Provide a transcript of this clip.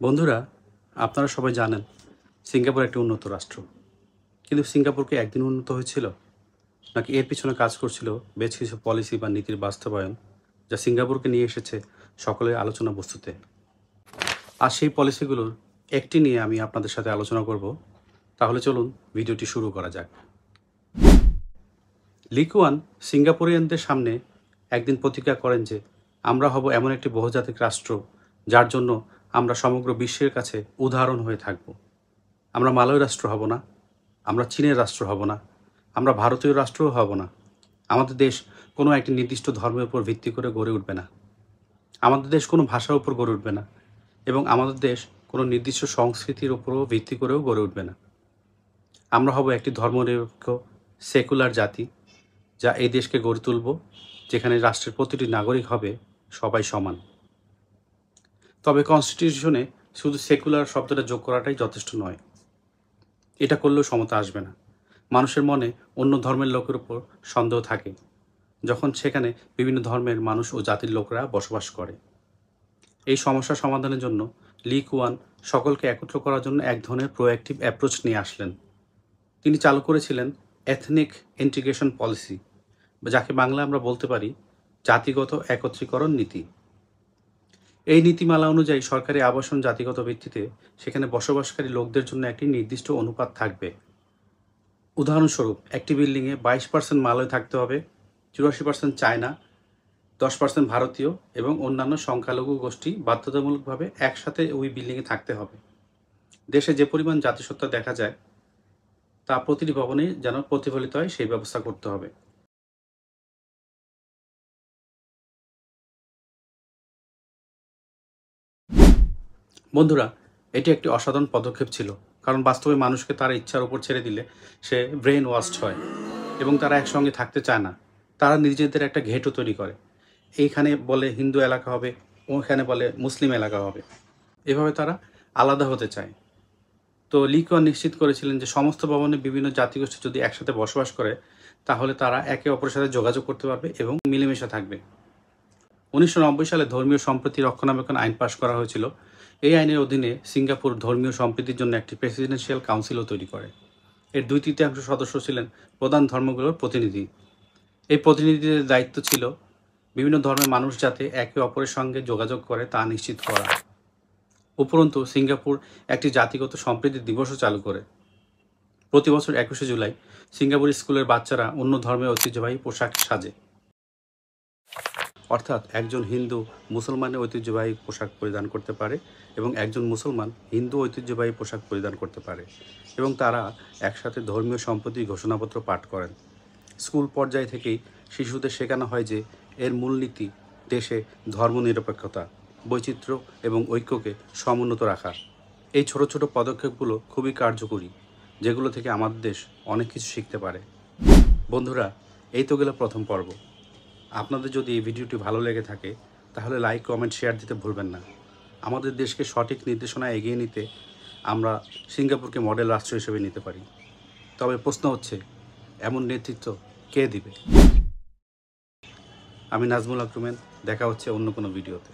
বন্ধুরা, আপনারা সবাই জানেন সিঙ্গাপুর একটি উন্নত রাষ্ট্র। কিন্তু সিঙ্গাপুরকে একদিন উন্নত হয়েছিল, নাকি এর পিছনে কাজ করছিল বেশ কিছু পলিসি বা নীতির বাস্তবায়ন, যা সিঙ্গাপুরকে নিয়ে এসেছে সকলের আলোচনা বস্তুতে। আর সেই পলিসিগুলোর একটি নিয়ে আমি আপনাদের সাথে আলোচনা করব। তাহলে চলুন ভিডিওটি শুরু করা যাক। লি কুয়ান সিঙ্গাপুরিয়ানদের সামনে একদিন প্রতিজ্ঞা করেন যে আমরা হব এমন একটি বহুজাতিক রাষ্ট্র যার জন্য আমরা সমগ্র বিশ্বের কাছে উদাহরণ হয়ে থাকব। আমরা মালয় রাষ্ট্র হব না, আমরা চীনের রাষ্ট্র হব না, আমরা ভারতীয় রাষ্ট্রও হব না। আমাদের দেশ কোনো একটি নির্দিষ্ট ধর্মের উপর ভিত্তি করে গড়ে উঠবে না। আমাদের দেশ কোনো ভাষার উপর গড়ে উঠবে না, এবং আমাদের দেশ কোনো নির্দিষ্ট সংস্কৃতির উপরও ভিত্তি করেও গড়ে উঠবে না। আমরা হব একটি ধর্মনিরপেক্ষ সেকুলার জাতি, যা এই দেশকে গড়ে তুলব, যেখানে রাষ্ট্রের প্রতিটি নাগরিক হবে সবাই সমান। তবে কনস্টিটিউশনে শুধু সেকুলার শব্দটা যোগ করাটাই যথেষ্ট নয়। এটা করলেও সমতা আসবে না। মানুষের মনে অন্য ধর্মের লোকের উপর সন্দেহ থাকে যখন সেখানে বিভিন্ন ধর্মের মানুষ ও জাতির লোকরা বসবাস করে। এই সমস্যা সমাধানের জন্য লি কুয়ান সকলকে একত্র করার জন্য এক ধরনের প্রোঅ্যাক্টিভ অ্যাপ্রোচ নিয়ে আসলেন। তিনি চালু করেছিলেন এথনিক ইন্টিগ্রেশন পলিসি, যাকে বাংলা আমরা বলতে পারি জাতিগত একত্রীকরণ নীতি। এই নীতিমালা অনুযায়ী সরকারি আবাসন জাতিগত ভিত্তিতে সেখানে বসবাসকারী লোকদের জন্য একটি নির্দিষ্ট অনুপাত থাকবে। উদাহরণস্বরূপ, একটি বিল্ডিংয়ে 22% মালয় থাকতে হবে, 84% চায়না, 10% ভারতীয় এবং অন্যান্য সংখ্যালঘু গোষ্ঠী বাধ্যতামূলকভাবে একসাথে ওই বিল্ডিংয়ে থাকতে হবে। দেশে যে পরিমাণ জাতিসত্তা দেখা যায় তা প্রতিটি ভবনে যেন প্রতিফলিত হয় সেই ব্যবস্থা করতে হবে। বন্ধুরা, এটি একটি অসাধারণ পদক্ষেপ ছিল, কারণ বাস্তবে মানুষকে তার ইচ্ছার উপর ছেড়ে দিলে সে ব্রেন ওয়াশড হয় এবং তারা একসঙ্গে থাকতে চায় না। তারা নিজেদের একটা ঘেঁটো তৈরি করে। এইখানে বলে হিন্দু এলাকা হবে, ওখানে বলে মুসলিম এলাকা হবে। এভাবে তারা আলাদা হতে চায়। তো লি কুয়ান নিশ্চিত করেছিলেন যে সমস্ত ভবনে বিভিন্ন জাতিগোষ্ঠী যদি একসাথে বসবাস করে, তাহলে তারা একে অপরের সাথে যোগাযোগ করতে পারবে এবং মিলেমিশে থাকবে। 1990 সালে ধর্মীয় সম্প্রীতি রক্ষণাবেক্ষণ আইন পাশ করা হয়েছিল। এই আইনের অধীনে সিঙ্গাপুর ধর্মীয় সম্প্রীতির জন্য একটি প্রেসিডেন্সিয়াল কাউন্সিলও তৈরি করে। এর 2/3 সদস্য ছিলেন প্রধান ধর্মগুলোর প্রতিনিধি। এই প্রতিনিধিদের দায়িত্ব ছিল বিভিন্ন ধর্মের মানুষ যাতে একে অপরের সঙ্গে যোগাযোগ করে তা নিশ্চিত করা। উপরন্তু সিঙ্গাপুর একটি জাতিগত সম্প্রীতি দিবসও চালু করে। প্রতি বছর 21শে জুলাই সিঙ্গাপুর স্কুলের বাচ্চারা অন্য ধর্মের ঐতিহ্যবাহী পোশাক সাজে। অর্থাৎ একজন হিন্দু মুসলমানের ঐতিহ্যবাহী পোশাক পরিধান করতে পারে এবং একজন মুসলমান হিন্দু ঐতিহ্যবাহী পোশাক পরিধান করতে পারে, এবং তারা একসাথে ধর্মীয় সম্প্রীতি ঘোষণাপত্র পাঠ করেন। স্কুল পর্যায় থেকেই শিশুদের শেখানো হয় যে এর মূলনীতি দেশে ধর্মনিরপেক্ষতা, বৈচিত্র্য এবং ঐক্যকে সমুন্নত রাখা। এই ছোট ছোট পদক্ষেপগুলো খুবই কার্যকরী, যেগুলো থেকে আমাদের দেশ অনেক কিছু শিখতে পারে। বন্ধুরা, এই তো গেল প্রথম পর্ব। আপনাদের যদি এই ভিডিওটি ভালো লেগে থাকে তাহলে লাইক, কমেন্ট, শেয়ার দিতে ভুলবেন না। আমাদের দেশকে সঠিক নির্দেশনা এগিয়ে নিতে আমরা সিঙ্গাপুরকে মডেল রাষ্ট্র হিসেবে নিতে পারি। তবে প্রশ্ন হচ্ছে, এমন নেতৃত্ব কে দিবে? আমি নাজমুল আকরুমেন, দেখা হচ্ছে অন্য কোনো ভিডিওতে।